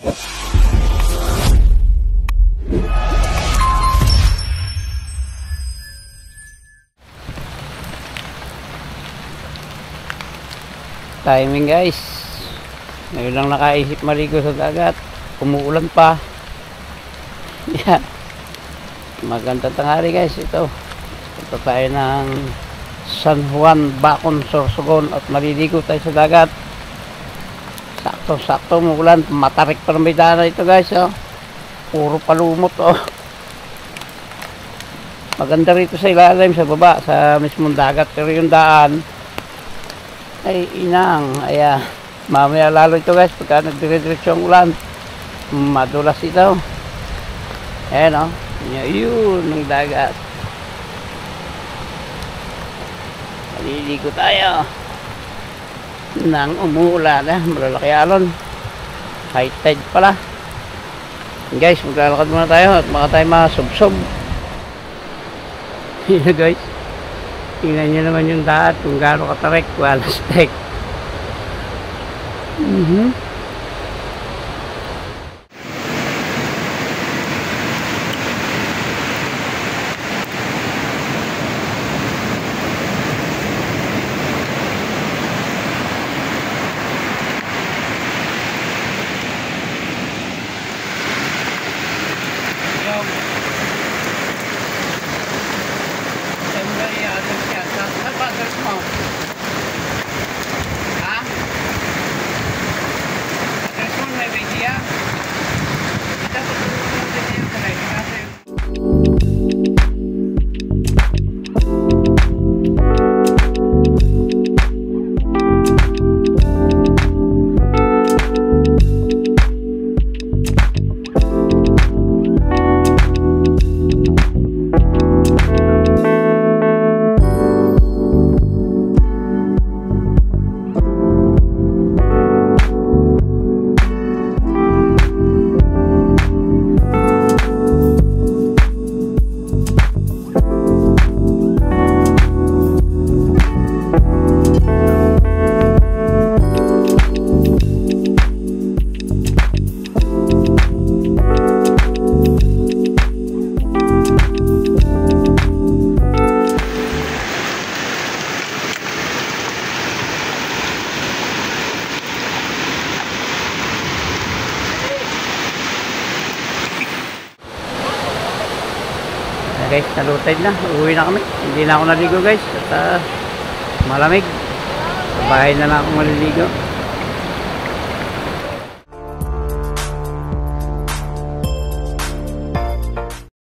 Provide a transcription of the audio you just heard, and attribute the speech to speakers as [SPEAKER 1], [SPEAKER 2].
[SPEAKER 1] Timing guys, ngayon lang nakaisip maligo sa dagat, umuulan pa. Yan, magandang tanghali guys. Ito, punta tayo ng San Juan, Bacon, Sorsogon at maliligo tayo sa dagat. Sakto-sakto umuulan, matarik pa ng may daan ito guys, oh. Puro palumot, oh. Maganda rito sa ilalim, sa baba, sa mismong dagat, pero yung daan ay inang, ayan, mamaya lalo ito guys pagka nagdire-diretso ang ulan, madulas ito. Ayan, o, yun ng dagat. Maliligo tayo nang umuulan, malalaki alon, high tide pala guys. Maglalakad muna tayo at baka tayo masubsob. Yun guys, tingnan nyo naman yung daat kung gaano katarik, walang stek. Guys, nalutid na, uwi na kami, hindi na ako naligo guys at malamig, sa bahay na lang ako maliligo.